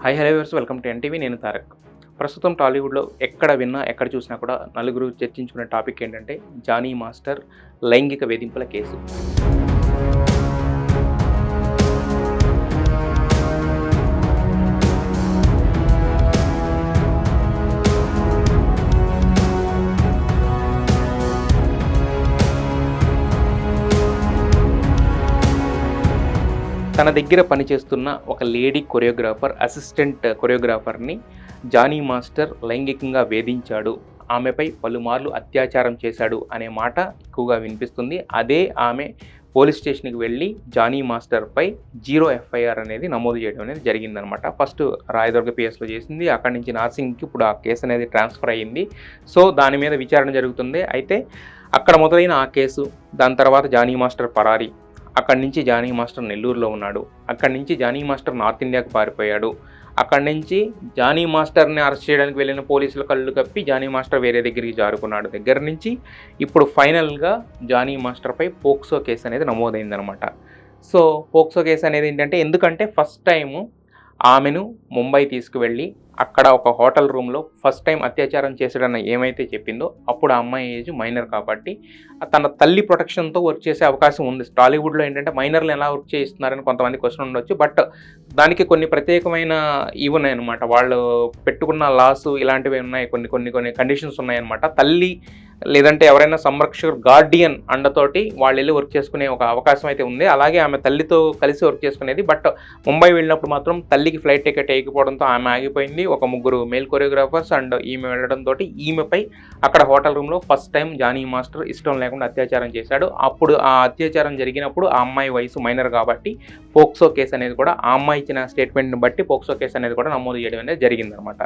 Hi hello viewers, welcome to NTV. నేను తారక్. ప్రస్తుతం టాలీవుడ్లో ఎక్కడ విన్నా ఎక్కడ చూసినా కూడా నలుగురు చర్చించుకునే టాపిక్ ఏంటంటే జానీ మాస్టర్ లైంగిక వేధింపుల కేసు. తన దగ్గర పనిచేస్తున్న ఒక లేడీ కొరియోగ్రాఫర్, అసిస్టెంట్ కొరియోగ్రాఫర్ని జానీ మాస్టర్ లైంగికంగా వేధించాడు, ఆమెపై పలుమార్లు అత్యాచారం చేశాడు అనే మాట ఎక్కువగా వినిపిస్తుంది. అదే ఆమె పోలీస్ స్టేషన్కి వెళ్ళి జానీ మాస్టర్పై 0 FIR అనేది నమోదు చేయడం అనేది జరిగిందనమాట. ఫస్ట్ రాయదుర్గ పిఎస్లో చేసింది, అక్కడి నుంచి నార్సింగ్కి ఇప్పుడు ఆ కేసు అనేది ట్రాన్స్ఫర్ అయ్యింది. సో దాని మీద విచారణ జరుగుతుంది. అయితే అక్కడ మొదలైన ఆ కేసు, దాని తర్వాత జానీ మాస్టర్ పరారీ, అక్కడి నుంచి జానీ మాస్టర్ నెల్లూరులో ఉన్నాడు, అక్కడి నుంచి జానీ మాస్టర్ నార్త్ ఇండియాకు పారిపోయాడు, అక్కడి నుంచి జానీ మాస్టర్ని అరెస్ట్ చేయడానికి వెళ్ళిన పోలీసుల కళ్ళు కప్పి జానీ మాస్టర్ వేరే దగ్గరికి జారుకున్నాడు. దగ్గర నుంచి ఇప్పుడు ఫైనల్గా జానీ మాస్టర్పై పోక్సో కేసు అనేది నమోదైందనమాట. సో పోక్సో కేసు అనేది ఏంటంటే, ఎందుకంటే ఫస్ట్ టైము ఆమెను ముంబై తీసుకువెళ్ళి అక్కడ ఒక హోటల్ రూమ్లో ఫస్ట్ టైం అత్యాచారం చేసాడన్న ఏమైతే చెప్పిందో అప్పుడు ఆ అమ్మాయి ఏజ్ మైనర్ కాబట్టి తన తల్లి ప్రొటెక్షన్తో వర్క్ చేసే అవకాశం ఉంది. టాలీవుడ్లో ఏంటంటే మైనర్లు ఎలా వర్క్ చేయిస్తున్నారని కొంతమంది క్వశ్చన్ ఉండొచ్చు, బట్ దానికి కొన్ని ప్రత్యేకమైన ఇవి ఉన్నాయన్నమాట. వాళ్ళు పెట్టుకున్న లాస్ ఇలాంటివి ఉన్నాయి, కొన్ని కండిషన్స్ ఉన్నాయన్నమాట. తల్లి లేదంటే ఎవరైనా సంరక్షకుడు గార్డియన్ అండతోటి వాళ్ళు వెళ్ళి వర్క్ చేసుకునే ఒక అవకాశం అయితే ఉంది. అలాగే ఆమె తల్లితో కలిసి వర్క్ చేసుకునేది. బట్ ముంబై వెళ్ళినప్పుడు మాత్రం తల్లికి ఫ్లైట్ టికెట్ వేయకపోవడంతో ఆమె ఆగిపోయింది. ఒక ముగ్గురు మేల్ కొరియోగ్రాఫర్స్ అండ్ ఈమె వెళ్ళడంతో ఈమెపై అక్కడ హోటల్ రూమ్లో ఫస్ట్ టైం జానీ మాస్టర్ ఇష్టం లేకుండా అత్యాచారం చేశాడు. అప్పుడు ఆ అత్యాచారం జరిగినప్పుడు ఆ అమ్మాయి వయసు మైనర్ కాబట్టి పోక్సో కేసు అనేది కూడా ఆ అమ్మాయి ఇచ్చిన స్టేట్మెంట్ని బట్టి పోక్సో కేసు అనేది కూడా నమోదు చేయడం అనేది జరిగిందనమాట.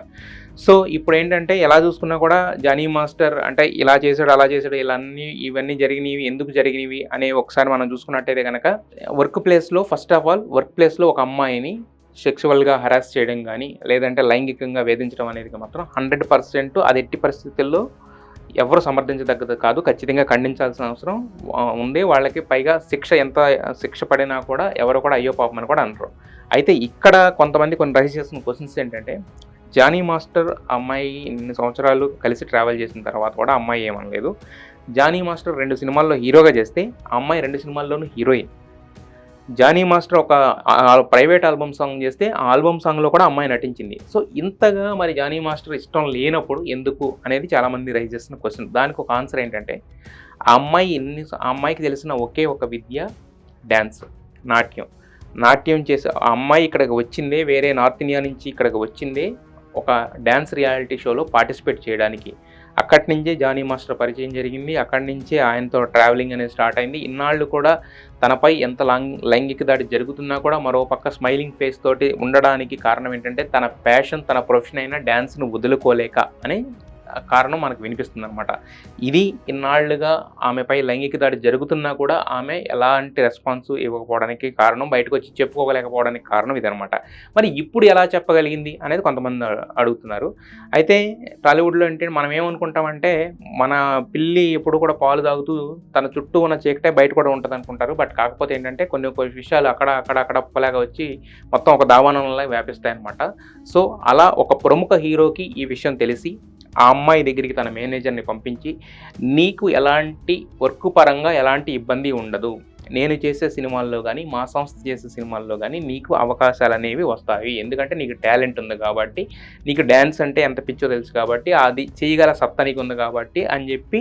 సో ఇప్పుడు ఏంటంటే ఎలా చూసుకున్నా కూడా జానీ మాస్టర్ అంటే ఇలా చేశాడు, అలా చేశాడు, ఇవన్నీ జరిగినవి, ఎందుకు జరిగినవి అనే ఒకసారి మనం చూసుకున్నట్టయితే కనుక వర్క్ ప్లేస్లో, ఫస్ట్ ఆఫ్ ఆల్ వర్క్ ప్లేస్లో ఒక అమ్మాయిని సెక్సువల్గా హరాస్ చేయడం కానీ లేదంటే లైంగికంగా వేధించడం అనేది మాత్రం 100% అది ఎట్టి పరిస్థితుల్లో ఎవరు సమర్థించదగ్గదు కాదు, ఖచ్చితంగా ఖండించాల్సిన అవసరం ఉంది. వాళ్ళకి పైగా ఎంత శిక్ష పడినా కూడా ఎవరు కూడా అయ్యో పాపం అని కూడా అనరు. అయితే ఇక్కడ కొంతమంది కొన్ని రైజ్ చేసిన క్వశ్చన్స్ ఏంటంటే, జానీ మాస్టర్ అమ్మాయి ఇన్ని సంవత్సరాలు కలిసి ట్రావెల్ చేసిన తర్వాత కూడా అమ్మాయి ఏమనలేదు. జానీ మాస్టర్ 2 సినిమాల్లో హీరోగా చేస్తే ఆ అమ్మాయి 2 సినిమాల్లోనూ హీరోయిన్. జానీ మాస్టర్ ఒక ప్రైవేట్ ఆల్బమ్ సాంగ్ చేస్తే ఆ ఆల్బమ్ సాంగ్లో కూడా అమ్మాయి నటించింది. సో ఇంతగా మరి జానీ మాస్టర్ ఇష్టం లేనప్పుడు ఎందుకు అనేది చాలామంది రైజ్ చేస్తున్న క్వశ్చన్. దానికి ఒక ఆన్సర్ ఏంటంటే, ఆ అమ్మాయికి తెలిసిన ఒకే ఒక విద్య డ్యాన్స్, నాట్యం చేసే ఆ అమ్మాయి ఇక్కడికి వచ్చిందే, వేరే నార్త్ ఇండియా నుంచి ఇక్కడికి వచ్చిందే ఒక డ్యాన్స్ రియాలిటీ షోలో పార్టిసిపేట్ చేయడానికి. అక్కడి నుంచే జానీ మాస్టర్ పరిచయం జరిగింది, అక్కడి నుంచే ఆయనతో ట్రావెలింగ్ అనేది స్టార్ట్ అయింది. ఇన్నాళ్ళు కూడా తనపై ఎంత లైంగిక దాడి జరుగుతున్నా కూడా మరో పక్క స్మైలింగ్ ఫేస్ తోటి ఉండడానికి కారణం ఏంటంటే, తన ప్యాషన్, తన ప్రొఫెషన్ అయిన డ్యాన్స్ను వదులుకోలేక అనే కారణం మనకు వినిపిస్తుంది అనమాట. ఇది ఇన్నాళ్లుగా ఆమెపై లైంగిక దాడి జరుగుతున్నా కూడా ఆమె ఎలాంటి రెస్పాన్స్ ఇవ్వకపోవడానికి కారణం, బయటకు వచ్చి చెప్పుకోలేకపోవడానికి కారణం ఇదనమాట. మరి ఇప్పుడు ఎలా చెప్పగలిగింది అనేది కొంతమంది అడుగుతున్నారు. అయితే టాలీవుడ్లో ఏంటంటే మనం ఏమనుకుంటామంటే, మన పిల్లి ఎప్పుడు కూడా పాలు తాగుతూ తన చుట్టూ ఉన్న చీకటే బయట కూడా ఉంటుంది అనుకుంటారు. బట్ కాకపోతే ఏంటంటే కొన్ని విషయాలు అక్కడ ఉప్పలాగా వచ్చి మొత్తం ఒక దావానంలా వ్యాపిస్తాయన్నమాట. సో అలా ఒక ప్రముఖ హీరోకి ఈ విషయం తెలిసి ఆ అమ్మాయి దగ్గరికి తన మేనేజర్ని పంపించి, నీకు ఎలాంటి వర్క్ పరంగా ఎలాంటి ఇబ్బంది ఉండదు, నేను చేసే సినిమాల్లో కానీ మా సంస్థ చేసే సినిమాల్లో కానీ నీకు అవకాశాలు అనేవి వస్తాయి, ఎందుకంటే నీకు టాలెంట్ ఉంది కాబట్టి, నీకు డ్యాన్స్ అంటే ఎంత పిచ్చో తెలుసు కాబట్టి, అది చేయగల సత్తా నీకు ఉంది కాబట్టి అని చెప్పి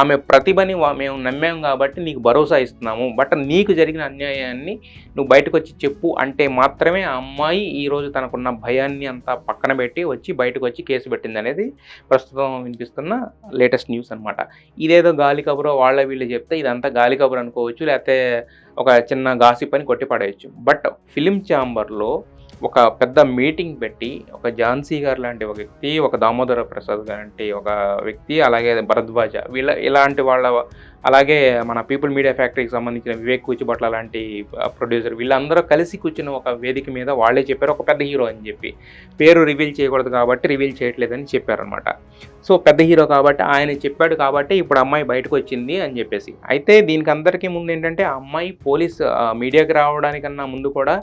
ఆమె ప్రతిభని మేము నమ్మాం కాబట్టి నీకు భరోసా ఇస్తున్నాము. బట్ నీకు జరిగిన అన్యాయాన్ని నువ్వు బయటకు వచ్చి చెప్పు అంటే మాత్రమే ఆ అమ్మాయి ఈరోజు తనకున్న భయాన్ని అంతా పక్కన పెట్టి బయటకు వచ్చి కేసు పెట్టింది అనేది ప్రస్తుతం వినిపిస్తున్న లేటెస్ట్ న్యూస్ అనమాట. ఇదేదో గాలి కబురు వాళ్ళ వీళ్ళు చెప్తే ఇదంతా గాలి కబురు అనుకోవచ్చు, లేకపోతే ఒక చిన్న గాసిప్ అని కొట్టిపడేయచ్చు. బట్ ఫిలిం ఛాంబర్లో ఒక పెద్ద మీటింగ్ పెట్టి ఒక ఝాన్సీ గారు లాంటి ఒక వ్యక్తి, ఒక దామోదర ప్రసాద్ లాంటి ఒక వ్యక్తి, అలాగే భరద్వాజ ఇలాంటి వాళ్ళ, అలాగే మన పీపుల్ మీడియా ఫ్యాక్టరీకి సంబంధించిన వివేక్ కూచిభట్ల లాంటి ప్రొడ్యూసర్, వీళ్ళందరూ కలిసి కూర్చున్న ఒక వేదిక మీద వాళ్ళే చెప్పారు ఒక పెద్ద హీరో అని చెప్పి. పేరు రివీల్ చేయకూడదు కాబట్టి రివీల్ చేయట్లేదని చెప్పారనమాట. సో పెద్ద హీరో కాబట్టి ఆయన చెప్పాడు కాబట్టి ఇప్పుడు అమ్మాయి బయటకు వచ్చింది అని చెప్పేసి. అయితే దీనికి అందరికీ ముందు ఏంటంటే, ఆ అమ్మాయి మీడియాకి రావడానికన్నా ముందు కూడా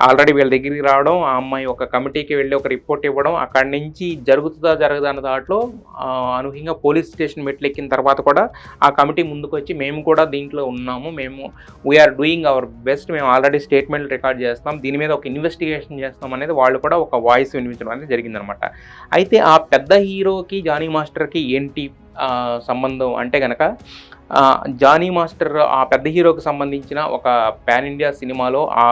ఆల్రెడీ వీళ్ళ దగ్గరికి రావడం, ఆ అమ్మాయి ఒక కమిటీకి వెళ్ళి ఒక రిపోర్ట్ ఇవ్వడం, అక్కడి నుంచి జరుగుతుందా జరగదా అన్న దాంట్లో అనూహ్యంగా పోలీస్ స్టేషన్ మెట్లెక్కిన తర్వాత కూడా ఆ కమిటీ ముందుకు వచ్చి మేము కూడా దీంట్లో ఉన్నాము, మేము వీఆర్ డూయింగ్ అవర్ బెస్ట్, మేము ఆల్రెడీ స్టేట్మెంట్ రికార్డ్ చేస్తాం, దీని మీద ఒక ఇన్వెస్టిగేషన్ చేస్తాం అనేది వాళ్ళు కూడా ఒక వాయిస్ వినిపించడం అనేది జరిగిందనమాట. అయితే ఆ పెద్ద హీరోకి జానీ మాస్టర్కి ఏంటి సంబంధం అంటే గనక, జానీ మాస్టర్ ఆ పెద్ద హీరోకి సంబంధించిన ఒక పాన్ ఇండియా సినిమాలో ఆ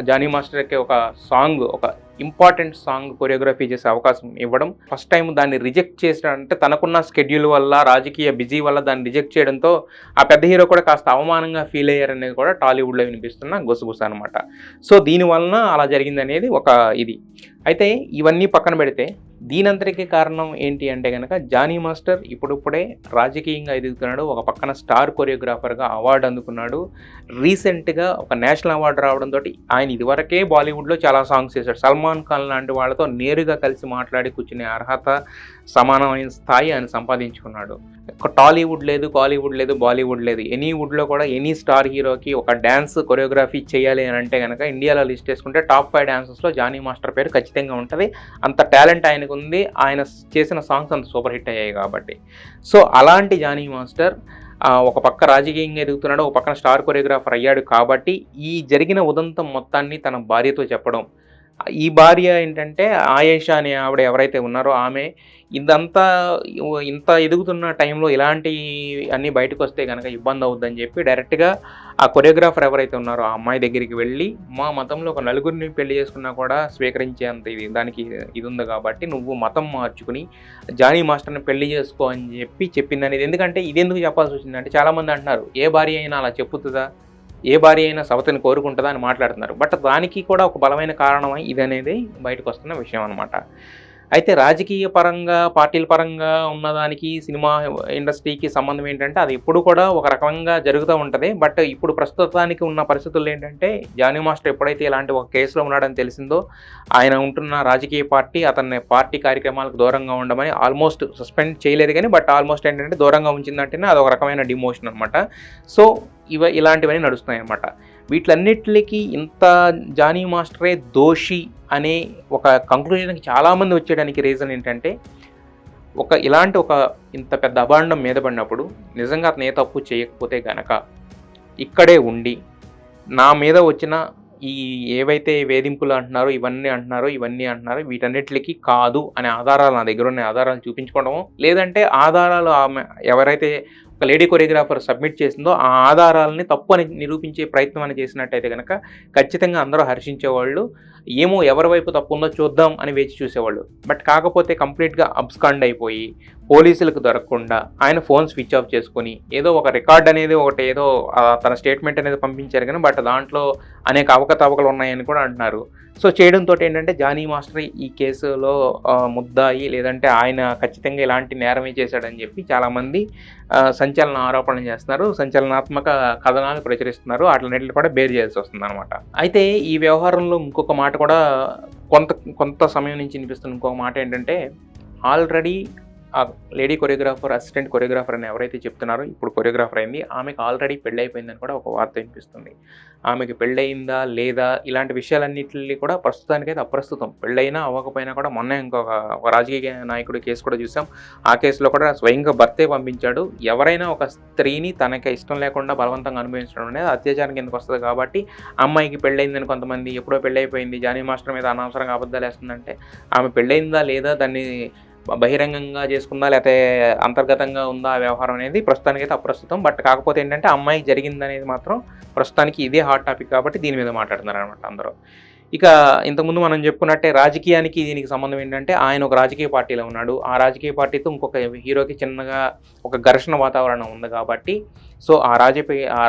జానీ మాస్టర్కి ఒక సాంగ్, ఒక ఇంపార్టెంట్ సాంగ్ కొరియోగ్రఫీ చేసే అవకాశం ఇవ్వడం, ఫస్ట్ టైం దాన్ని రిజెక్ట్ చేసినంటే తనకున్న స్కెడ్యూల్ వల్ల, రాజకీయ బిజీ వల్ల దాన్ని రిజెక్ట్ చేయడంతో ఆ పెద్ద హీరో కూడా కాస్త అవమానంగా ఫీల్ అయ్యారనేది కూడా టాలీవుడ్లో వినిపిస్తున్న గుసగుస అనమాట. సో దీనివలన అలా జరిగిందనేది ఒక ఇది. అయితే ఇవన్నీ పక్కన పెడితే దీనంతటికీ కారణం ఏంటి అంటే కనుక, జానీ మాస్టర్ ఇప్పుడిప్పుడే రాజకీయంగా ఎదుగుతున్నాడు. ఒక పక్కన స్టార్ కొరియోగ్రాఫర్గా అవార్డు అందుకున్నాడు. రీసెంట్గా ఒక నేషనల్ అవార్డు రావడంతో ఆయన ఇదివరకే బాలీవుడ్లో చాలా సాంగ్స్ చేశాడు. సల్మాన్ ఖాన్ లాంటి వాళ్ళతో నేరుగా కలిసి మాట్లాడి కూర్చునే అర్హత, సమానమైన స్థాయి ఆయన సంపాదించుకున్నాడు. టాలీవుడ్ లేదు, కాలీవుడ్ లేదు, బాలీవుడ్ లేదు, ఎనీవుడ్లో కూడా ఎనీ స్టార్ హీరోకి ఒక డ్యాన్స్ కొరియోగ్రఫీ చేయాలి అని అంటే కనుక ఇండియాలో లిస్ట్ చేసుకుంటే టాప్ 5 డాన్సర్స్లో జానీ మాస్టర్ పేరు ఖచ్చితంగా ఉంటుంది. అంత టాలెంట్ ఆయనకు ఉంది. ఆయన చేసిన సాంగ్స్ అంత సూపర్ హిట్ అయ్యాయి కాబట్టి. సో అలాంటి జానీ మాస్టర్ ఒక పక్క రాజకీయంగా ఎదుగుతున్నాడు, ఒక పక్కన స్టార్ కొరియోగ్రాఫర్ అయ్యాడు కాబట్టి ఈ జరిగిన ఉదంతం మొత్తాన్ని తన భార్యతో చెప్పడం, ఈ భార్య ఏంటంటే ఆయేషా అనే ఆవిడ ఎవరైతే ఉన్నారో ఆమె ఇంత ఎదుగుతున్న టైంలో ఇలాంటి అన్నీ బయటకు వస్తే కనుక ఇబ్బంది అవుద్దని చెప్పి డైరెక్ట్గా ఆ కొరియోగ్రాఫర్ ఎవరైతే ఉన్నారో ఆ అమ్మాయి దగ్గరికి వెళ్ళి, మా మతంలో ఒక నలుగురిని పెళ్లి చేసుకున్నా కూడా స్వీకరించేంత దానికి ఇది ఉంది కాబట్టి నువ్వు మతం మార్చుకుని జానీ మాస్టర్ని పెళ్లి చేసుకో అని చెప్పిందనేది. ఎందుకంటే ఇది ఎందుకు చెప్పాల్సి వచ్చిందంటే చాలామంది అంటున్నారు, ఏ భార్య అయినా అలా చెప్పుతుందా, ఏ భార్య అయినా సవతిని కోరుకుంటుందా అని మాట్లాడుతున్నారు. బట్ దానికి కూడా ఒక బలమైన కారణమై ఇదనేది బయటకు వస్తున్న విషయం అనమాట. అయితే రాజకీయ పరంగా, పార్టీల పరంగా ఉన్నదానికి సినిమా ఇండస్ట్రీకి సంబంధం ఏంటంటే అది ఎప్పుడు కూడా ఒక రకంగా జరుగుతూ ఉంటుంది. బట్ ఇప్పుడు ప్రస్తుతానికి ఉన్న పరిస్థితుల్లో ఏంటంటే, జానీ మాస్టర్ ఎప్పుడైతే ఇలాంటి ఒక కేసులో ఉన్నాడని తెలిసిందో, ఆయన ఉంటున్న రాజకీయ పార్టీ అతన్ని పార్టీ కార్యక్రమాలకు దూరంగా ఉండమని ఆల్మోస్ట్ సస్పెండ్ చేయలేదు కానీ, బట్ ఆల్మోస్ట్ ఏంటంటే దూరంగా ఉంచిందంటేనే అదొక రకమైన డిమోషన్ అనమాట. సో ఇలాంటివన్నీ నడుస్తున్నాయి అన్నమాట. వీటిలన్నిటికీ ఇంత జానీ మాస్టరే దోషి అనే ఒక కంక్లూజన్కి చాలామంది వచ్చేయడానికి రీజన్ ఏంటంటే, ఇలాంటి ఇంత పెద్ద అభాండం మీద పడినప్పుడు నిజంగా అతను ఏ తప్పు చేయకపోతే గనక ఇక్కడే ఉండి నా మీద వచ్చిన ఏవైతే వేధింపులు అంటున్నారో ఇవన్నీ అంటున్నారో వీటన్నిటికీ కాదు అనే ఆధారాలు నా దగ్గర ఉన్న ఆధారాలు చూపించుకోవడము, లేదంటే ఆధారాలు ఆమె ఎవరైతే ఒక లేడీ కొరియోగ్రాఫర్ సబ్మిట్ చేసిందో ఆ ఆధారాలని తప్పు అని నిరూపించే ప్రయత్నం అని చేసినట్టయితే కనుక ఖచ్చితంగా అందరూ హర్షించేవాళ్ళు. ఏమో ఎవరి వైపు తప్పు ఉందో చూద్దాం అని వేచి చూసేవాళ్ళు. బట్ కాకపోతే కంప్లీట్గా అబ్స్కాండ్ అయిపోయి పోలీసులకు దొరకకుండా ఆయన ఫోన్ స్విచ్ ఆఫ్ చేసుకొని ఏదో ఒక రికార్డ్ అనేది ఏదో తన స్టేట్మెంట్ అనేది పంపించారు కానీ, బట్ దాంట్లో అనేక అవకతవకలు ఉన్నాయని కూడా అంటున్నారు. సో చేయడంతో ఏంటంటే జానీ మాస్టర్ ఈ కేసులో ముద్దాయి, లేదంటే ఆయన ఖచ్చితంగా ఇలాంటి నేరమే చేశాడని చెప్పి చాలామంది సంచలన ఆరోపణలు చేస్తున్నారు, సంచలనాత్మక కథనాలు ప్రచురిస్తున్నారు. వాటిని కూడా బేర్ చేయాల్సి వస్తుంది అనమాట. అయితే ఈ వ్యవహారంలో ఇంకొక మాట కూడా కొంత సమయం నుంచి వినిపిస్తున్న ఇంకొక మాట ఏంటంటే, ఆల్రెడీ ఆ లేడీ కొరియోగ్రాఫర్, అసిస్టెంట్ కొరియోగ్రాఫర్ అని ఎవరైతే చెప్తున్నారో ఇప్పుడు కొరియోగ్రాఫర్ అయింది, ఆమెకు ఆల్రెడీ పెళ్ళైపోయిందని కూడా ఒక వార్త వినిపిస్తుంది. ఆమెకి పెళ్ళయిందా లేదా ఇలాంటి విషయాలన్నింటినీ కూడా ప్రస్తుతానికైతే అప్రస్తుతం. పెళ్ళైనా అవ్వకపోయినా కూడా మొన్న ఒక రాజకీయ నాయకుడి కేసు కూడా చూసాం. ఆ కేసులో కూడా స్వయంగా భర్తే పంపించాడు. ఎవరైనా ఒక స్త్రీని తనకి ఇష్టం లేకుండా బలవంతంగా అనుభవించడం అనేది అత్యాచారం కిందకు వస్తుంది కాబట్టి, అమ్మాయికి పెళ్ళయిందని కొంతమంది ఎప్పుడో పెళ్ళైపోయింది జానీ మాస్టర్ మీద అనవసరంగా అబద్ధాలు వేస్తుందంటే, ఆమె పెళ్ళయిందా లేదా, దాన్ని బహిరంగంగా చేసుకుందా లేకపోతే అంతర్గతంగా ఉందా ఆ వ్యవహారం అనేది ప్రస్తుతానికైతే అప్రస్తుతం. బట్ కాకపోతే ఏంటంటే అమ్మాయి జరిగిందనేది మాత్రం ప్రస్తుతానికి ఇదే హాట్ టాపిక్ కాబట్టి దీని మీద మాట్లాడుతున్నారు అనమాట అందరూ. ఇక ఇంతకుముందు మనం చెప్పుకున్నట్టే రాజకీయానికి దీనికి సంబంధం ఏంటంటే, ఆయన ఒక రాజకీయ పార్టీలో ఉన్నాడు. ఆ రాజకీయ పార్టీతో ఇంకొక హీరోకి చిన్నగా ఒక ఘర్షణ వాతావరణం ఉంది కాబట్టి, సో ఆ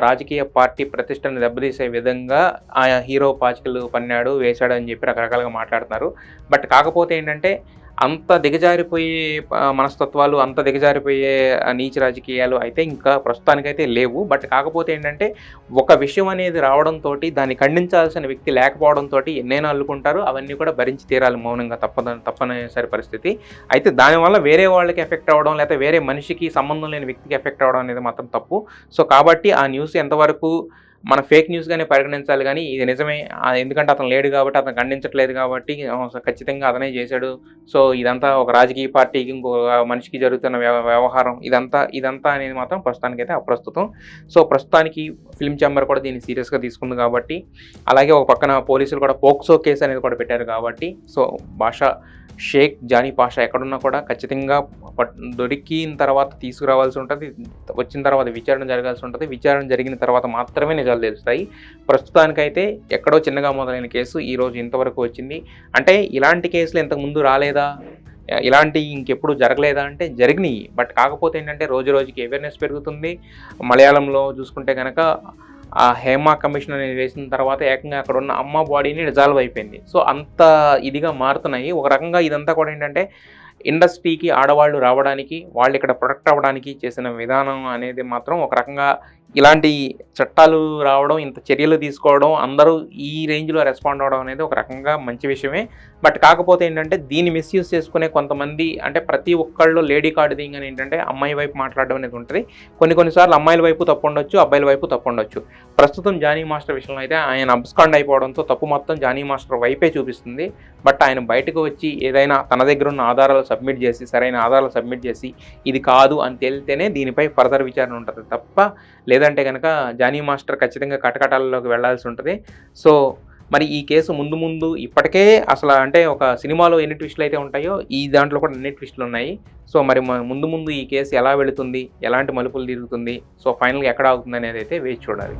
రాజకీయ పార్టీ ప్రతిష్టను దెబ్బతీసే విధంగా ఆ హీరో పాచికలు పన్నాడు, వేశాడు అని చెప్పి రకరకాలుగా మాట్లాడుతున్నారు. బట్ కాకపోతే ఏంటంటే, అంత దిగజారిపోయే మనస్తత్వాలు, అంత దిగజారిపోయే నీచ రాజకీయాలు అయితే ఇంకా ప్రస్తుతానికైతే లేవు. బట్ కాకపోతే ఏంటంటే, ఒక విషయం అనేది రావడంతో దాన్ని ఖండించాల్సిన వ్యక్తి లేకపోవడంతో ఎన్నైనా అల్లుకుంటారు. అవన్నీ కూడా భరించి తీరాలి మౌనంగా, తప్పనిసరి పరిస్థితి. అయితే దానివల్ల వేరే వాళ్ళకి ఎఫెక్ట్ అవ్వడం, లేకపోతే వేరే మనిషికి సంబంధం లేని వ్యక్తికి ఎఫెక్ట్ అవ్వడం అనేది మాత్రం తప్పు. సో కాబట్టి ఆ న్యూస్ ఎంతవరకు మన ఫేక్ న్యూస్గానే పరిగణించాలి కానీ ఇది నిజమే, ఎందుకంటే అతను లేడు కాబట్టి, అతను ఖండించట్లేదు కాబట్టి ఖచ్చితంగా అతనే చేశాడు. సో ఇదంతా ఒక రాజకీయ పార్టీకి ఇంకొక మనిషికి జరుగుతున్న వ్యవహారం ఇదంతా అనేది మాత్రం ప్రస్తుతానికైతే అప్రస్తుతం. సో ప్రస్తుతానికి ఫిల్మ్ ఛాంబర్ కూడా దీన్ని సీరియస్గా తీసుకుంది కాబట్టి, అలాగే ఒక పక్కన పోలీసులు కూడా పోక్సో కేసు అనేది కూడా పెట్టారు కాబట్టి, సో షేక్ జానీ పాషా ఎక్కడున్నా కూడా ఖచ్చితంగా దొరికిన తర్వాత తీసుకురావాల్సి ఉంటుంది. వచ్చిన తర్వాత విచారణ జరగాల్సి ఉంటుంది. విచారణ జరిగిన తర్వాత మాత్రమే నిజాలు తెలుస్తాయి. ప్రస్తుతానికైతే ఎక్కడో చిన్నగా మొదలైన కేసు ఈరోజు ఇంతవరకు వచ్చింది. అంటే ఇలాంటి కేసులు ఇంతకుముందు రాలేదా, ఇలాంటి ఇంకెప్పుడు జరగలేదా అంటే జరిగినాయి. బట్ కాకపోతే ఏంటంటే రోజు రోజుకి అవేర్నెస్ పెరుగుతుంది. మలయాళంలో చూసుకుంటే కనుక ఆ హేమా కమిషన్ అనేది వేసిన తర్వాత ఏకంగా అక్కడ ఉన్న అమ్మ బాడీని డిజాల్వ్ అయిపోయింది. సో అంత ఇదిగా మారుతున్నాయి. ఒక రకంగా ఇదంతా కూడా ఏంటంటే ఇండస్ట్రీకి ఆడవాళ్ళు రావడానికి, వాళ్ళు ఇక్కడ ప్రొటెక్ట్ అవ్వడానికి చేసిన విధానం అనేది మాత్రం ఒక రకంగా ఇలాంటి చట్టాలు రావడం, ఇంత చర్యలు తీసుకోవడం, అందరూ ఈ రేంజ్లో రెస్పాండ్ అవ్వడం అనేది ఒక రకంగా మంచి విషయమే. బట్ కాకపోతే ఏంటంటే దీన్ని మిస్యూజ్ చేసుకునే కొంతమంది, అంటే ప్రతి ఒక్కళ్ళు లేడీ కార్డింగ్ అని ఏంటంటే అమ్మాయి వైపు మాట్లాడడం అనేది ఉంటుంది. కొన్నిసార్లు అమ్మాయిల వైపు తప్పు ఉండొచ్చు, అబ్బాయిల వైపు తప్పు ఉండొచ్చు. ప్రస్తుతం జానీ మాస్టర్ విషయంలో అయితే ఆయన అబ్స్కాండ్ అయిపోవడంతో తప్పు మొత్తం జానీ మాస్టర్ వైపే చూపిస్తుంది. బట్ ఆయన బయటకు వచ్చి ఏదైనా తన దగ్గర ఉన్న ఆధారాలు సబ్మిట్ చేసి, సరైన ఆధారాలు సబ్మిట్ చేసి ఇది కాదు అని తేలితేనే దీనిపై ఫర్దర్ విచారణ ఉంటుంది తప్ప, లేదంటే కనుక జానీ మాస్టర్ ఖచ్చితంగా కటకటాలలోకి వెళ్లాల్సి ఉంటుంది. సో మరి ఈ కేసు ముందు ఇప్పటికే అసలు అంటే ఒక సినిమాలో ఎన్ని ట్విస్టులు అయితే ఉంటాయో ఈ దాంట్లో కూడా ఎన్ని ట్విస్టులు ఉన్నాయి. సో మరి ముందు ఈ కేసు ఎలా వెళుతుంది, ఎలాంటి మలుపులు తిరుగుతుంది, సో ఫైనల్గా ఎక్కడ ఆగుతుంది అనేది అయితే వేచి చూడాలి.